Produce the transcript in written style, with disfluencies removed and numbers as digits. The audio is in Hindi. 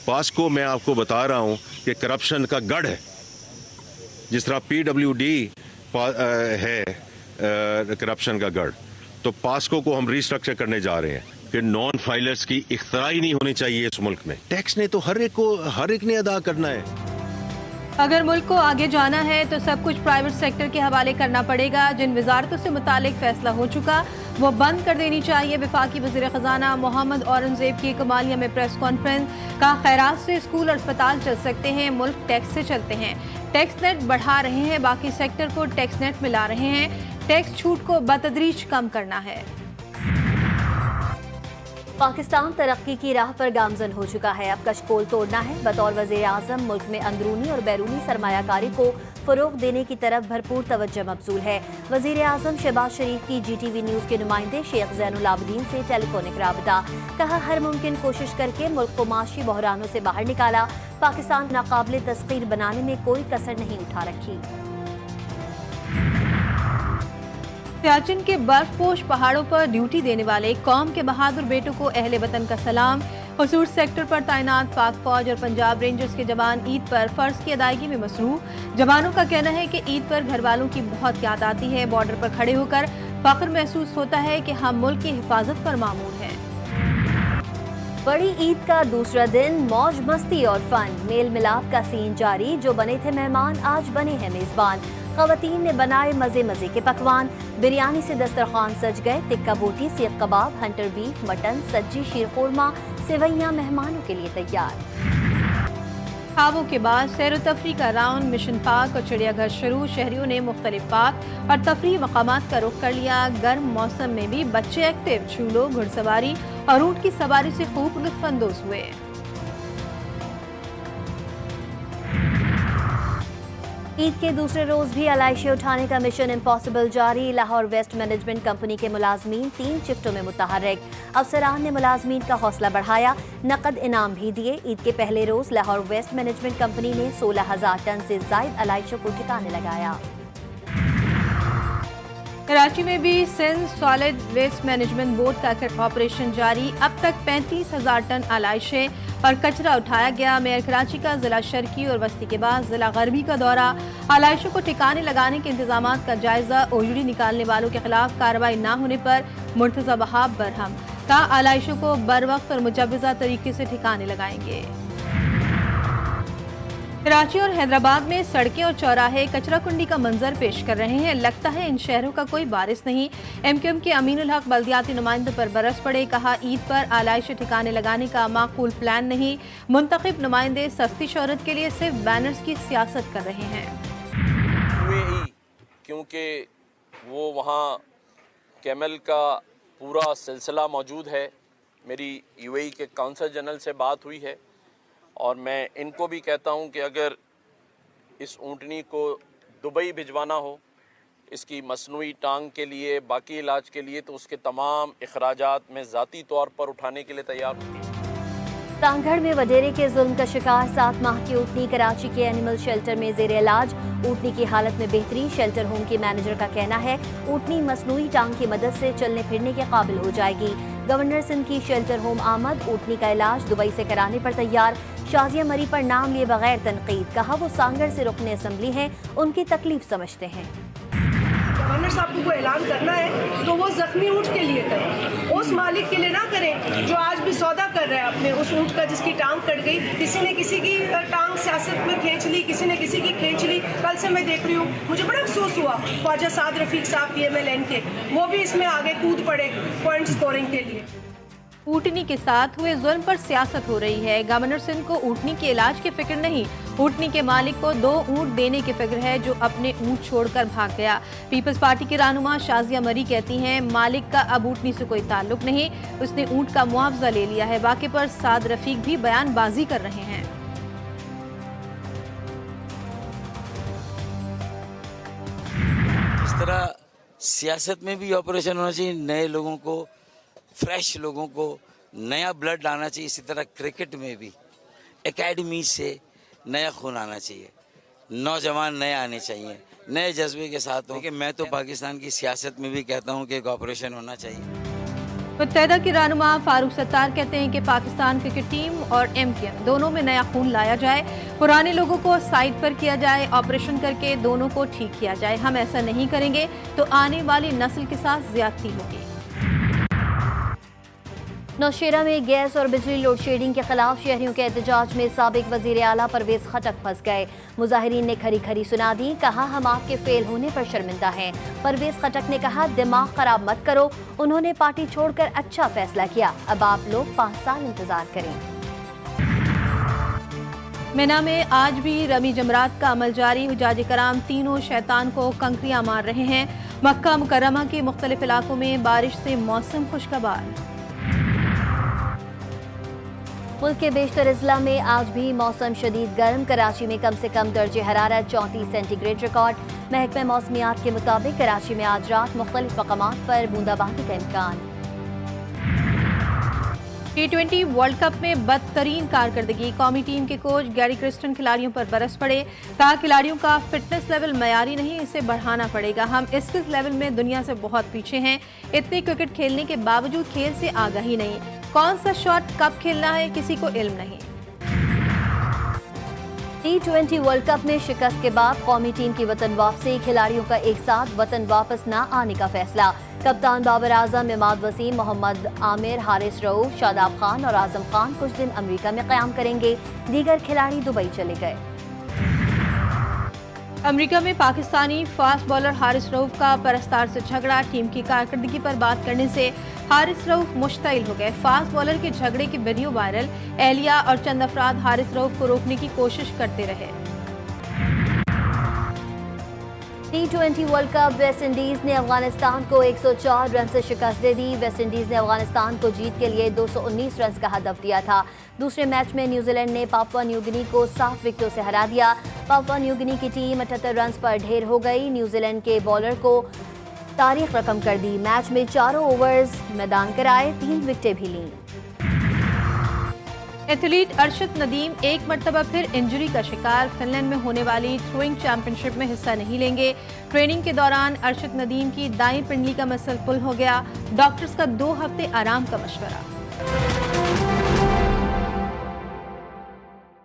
पास्को मैं आपको बता रहा हूं कि करप्शन का गढ़ है। जिस तरह PWD है करप्शन का गढ़, तो पास्को को हम रिस्ट्रक्चर करने जा रहे हैं कि नॉन फाइलर्स की इख्तराई नहीं होनी चाहिए इस मुल्क में। टैक्स ने तो हर एक ने अदा करना है। अगर मुल्क को आगे जाना है तो सब कुछ प्राइवेट सेक्टर के हवाले करना पड़ेगा। जिन वजारतों से मुतालिक फैसला हो चुका वो बंद कर देनी चाहिए। वफाकी वज़ीर ख़जाना मोहम्मद औरंगज़ेब की कमालिया में प्रेस कॉन्फ्रेंस का, खैरात से स्कूल और अस्पताल चल सकते हैं, मुल्क टैक्स से चलते हैं। टैक्स नेट बढ़ा रहे हैं, बाकी सेक्टर को टैक्स नेट मिला रहे हैं। टैक्स छूट को बतदरीज कम करना है। पाकिस्तान तरक्की की राह पर गामजन हो चुका है, अब कशकोल तोड़ना है। बतौर वज़ीर आज़म मुल्क में अंदरूनी और बैरूनी सरमायाकारी को फ़रोग़ देने की तरफ भरपूर तवज्जो मबज़ूल है। वज़ीर आज़म शहबाज शरीफ की GTV न्यूज़ के नुमाइंदे शेख ज़ैनुल आबिदीन से टेलीफोनिक राबता, कहा हर मुमकिन कोशिश करके मुल्क को माशी बहरानों से बाहर निकाला। पाकिस्तान नाकाबिले तस्खीर बनाने में कोई कसर नहीं उठा रखी। सियाचिन के बर्फपोश पहाड़ों पर ड्यूटी देने वाले कौम के बहादुर बेटों को अहले वतन का सलाम। खसूस सेक्टर पर तैनात पाक फौज और पंजाब रेंजर्स के जवान ईद पर फर्ज की अदायगी में मसरूफ। जवानों का कहना है कि ईद पर घर वालों की बहुत याद आती है। बॉर्डर पर खड़े होकर फख्र महसूस होता है कि हम मुल्क की हिफाजत पर मामूर हैं। बड़ी ईद का दूसरा दिन, मौज मस्ती और फन, मेल मिलाप का सीन जारी। जो बने थे मेहमान आज बने हैं मेजबान। खवातीन ने बनाए मजे मजे के पकवान, बिरयानी से दस्तरखान सज गए। टिक्का बोटी, सीख कबाब, हंटर बीफ, मटन, सज्जी, शीरखोरमा, सेवैयां मेहमानों के लिए तैयार। खाबों के बाद सैर तफरी का राउंड, मिशन पार्क और चिड़ियाघर शुरू। शहरियों ने मुख्तलिफ पार्क और तफरी मकामात का रुख कर लिया। गर्म मौसम में भी बच्चे एक्टिव, झूलों, घुड़सवारी और ऊंट की सवारी से खूब लुत्फानंदोज हुए। ईद के दूसरे रोज भी अलाइशे उठाने का मिशन इम्पॉसिबल जारी। लाहौर वेस्ट मैनेजमेंट कंपनी के मुलाजमीन 3 शिफ्टों में मुतहर्रिक। अफसरान ने मुलाजमीन का हौसला बढ़ाया, नकद इनाम भी दिए। ईद के पहले रोज लाहौर वेस्ट मैनेजमेंट कंपनी ने 16,000 टन से जायद अलाइशों को ठिकाने लगाया। कराची में भी Sindh solid waste management board का ऑपरेशन जारी। अब तक 35,000 टन अलाइशे और कचरा उठाया गया। मेयर कराची का जिला शर्की और वस्ती के बाद जिला गरबी का दौरा। अलाइशों को ठिकाने लगाने के इंतजाम का जायजा। ओजड़ी निकालने वालों के खिलाफ कार्रवाई न होने पर मुर्तजा वहाब बरहम, कहा अलाइशों को बर वक्त और मुजव्वज़ा तरीके से ठिकाने लगाएंगे। कराची और हैदराबाद में सड़कें और चौराहे कचरा कुंडी का मंजर पेश कर रहे हैं। लगता है इन शहरों का कोई वारिस नहीं। MQM के अमीनुल हक बल्दियाती नुमाइंदों पर बरस पड़े, कहा ईद पर आलाइश ठिकाने लगाने का माकूल प्लान नहीं। मुंतखब नुमाइंदे सस्ती शोहरत के लिए सिर्फ बैनर्स की सियासत कर रहे हैं। UAE, क्योंकि वो वहाँ कैमल का पूरा सिलसिला मौजूद है। मेरी UAE के काउंसल जनरल से बात हुई है और मैं इनको भी कहता हूं कि अगर इस ऊँटनी को दुबई भिजवाना हो, इसकी मसनूई टांग के लिए, बाकी इलाज के लिए, तो उसके तमाम अखराजात में ज़ाती तौर पर उठाने के लिए तैयार हूँ। तांगढ़ में वडेरे के जुल्म का शिकार 7 माह की ऊँटनी कराची के एनिमल शेल्टर में जेर इलाज। ऊँटनी की हालत में बेहतरी। शेल्टर होम के मैनेजर का कहना है ऊँटनी मसनूई टांग की मदद से चलने फिरने के काबिल हो जाएगी। गवर्नर सिंध की शेल्टर होम आमद। ऊँटनी का इलाज दुबई से कराने पर तैयार। शाजिया मरी पर नाम लिए बगैर तनकीद, कहा वो सांगड़ से रुकने असम्बली हैं, उनकी तकलीफ समझते हैं। गवर्नर साहब को ऐलान करना है तो वो जख्मी ऊँट के लिए करें, उस मालिक के लिए ना करें जो आज भी सौदा कर रहा है अपने उस ऊँट का जिसकी टांग कट गई। किसी ने किसी की टांग सियासत में खींच ली, किसी ने किसी की खींच ली। कल से मैं देख रही हूँ, मुझे बड़ा अफसोस हुआ। ख्वाजा साद रफीक साहब PMLN के, वो भी इसमें आगे कूद पड़े पॉइंट स्कोरिंग के लिए। ऊँटनी के साथ हुए जुल्म पर सियासत हो रही है। गवर्नर सिंध को ऊँटनी के इलाज की फिक्र नहीं, ऊँटनी के मालिक को 2 ऊँट देने की फिक्र है जो अपने ऊँट छोड़कर भाग गया। पीपल्स पार्टी की रहनुमा शाजिया मरी कहती हैं मालिक का अब ऊँटनी से कोई ताल्लुक नहीं, उसने ऊँट का मुआवजा ले लिया है। वाक़े पर साद रफीक भी बयानबाजी कर रहे हैं। इस तरह सियासत में भी ऑपरेशन होना चाहिए, नए लोगों को, फ्रेश लोगों को नया ब्लड लाना चाहिए। इसी तरह क्रिकेट में भी एकेडमी से नया खून आना चाहिए, नौजवान नए आने चाहिए, नए जज्बे के साथ हो। कि मैं तो पाकिस्तान की सियासत में भी कहता हूँ कि एक ऑपरेशन होना चाहिए। मुत्तहदा के रहनुमा फारूक सत्तार कहते हैं कि पाकिस्तान क्रिकेट टीम और MKN दोनों में नया खून लाया जाए, पुराने लोगों को साइड पर किया जाए, ऑपरेशन करके दोनों को ठीक किया जाए। हम ऐसा नहीं करेंगे तो आने वाली नस्ल के साथ ज्यादती होगी। नौशेरा में गैस और बिजली लोड शेडिंग के खिलाफ शहरियों के एहतजाज में साबिक वजीर आला परवेज खटक फंस गए। मुजाहिरीन ने खरी खरी सुना दी, कहा हम आपके फेल होने पर शर्मिंदा हैं। परवेज खटक ने कहा दिमाग खराब मत करो, उन्होंने पार्टी छोड़कर अच्छा फैसला किया, अब आप लोग 5 साल इंतजार करें। मिना में आज भी रमी जमरात का अमल जारी, हुजाज कराम तीनों शैतान को कंकरियां मार रहे हैं। मक्का मुकर्रमा के मुख्तलिफ इलाकों में बारिश से मौसम खुशगवार। मुल्क के बेशतर अजला में आज भी मौसम शदीद गर्म। कराची में कम से कम दर्जे हरारत 34 सेंटीग्रेड रिकॉर्ड। महकमा मौसमियात के मुताबिक कराची में आज रात मुख्तलिफ मकामात पर बूंदाबांदी का इम्कान। T20 वर्ल्ड कप में बदतरीन कारकर्दगी, कौमी टीम के कोच गैरी क्रिस्टन खिलाड़ियों पर बरस पड़े। कहा खिलाड़ियों का फिटनेस लेवल मयारी नहीं, इसे बढ़ाना पड़ेगा। हम इस लेवल में दुनिया से बहुत पीछे हैं। इतने क्रिकेट खेलने के बावजूद खेल से आगाही नहीं, कौन सा शॉट कब खेलना है किसी को इल्म नहीं। T20 वर्ल्ड कप में शिकस्त के बाद कौमी टीम की वतन वापसी, खिलाड़ियों का एक साथ वतन वापस न आने का फैसला। कप्तान बाबर आजम, इमाद वसीम, मोहम्मद आमिर, हारिस रऊफ, शादाब खान और आजम खान कुछ दिन अमेरिका में क़याम करेंगे। दीगर खिलाड़ी दुबई चले गए। अमेरिका में पाकिस्तानी फास्ट बॉलर हारिस रऊफ का परस्तार से झगड़ा, टीम की कारकर्दगी पर बात करने से हारिस रऊफ मुश्तइल हो गए। फास्ट बॉलर के झगड़े की वीडियो वायरल, एहलिया और चंद अफराद हारिस रऊफ को रोकने की कोशिश करते रहे। T20 world cup, West Indies ने अफगानिस्तान को 104 रन से शिकस्त दे दी। वेस्ट इंडीज ने अफगानिस्तान को जीत के लिए 219 रन का हदफ दिया था। दूसरे मैच में न्यूजीलैंड ने पापुआ न्यू गिनी को 7 विकेटों से हरा दिया। पापुआ न्यू गिनी की टीम 78 रन पर ढेर हो गई। न्यूजीलैंड के बॉलर को तारीख रकम कर दी। मैच में 4 ओवर्स मैदान कराए, 3 विकेटें भी लीं। एथलीट अरशद नदीम एक मरतबा फिर इंजरी का शिकार, फिनलैंड में होने वाली थ्रोइंग चैंपियनशिप में हिस्सा नहीं लेंगे। ट्रेनिंग के दौरान अरशद नदीम की दाईं पिंडली का मसल पुल हो गया, डॉक्टर्स का 2 हफ्ते आराम का मशवरा।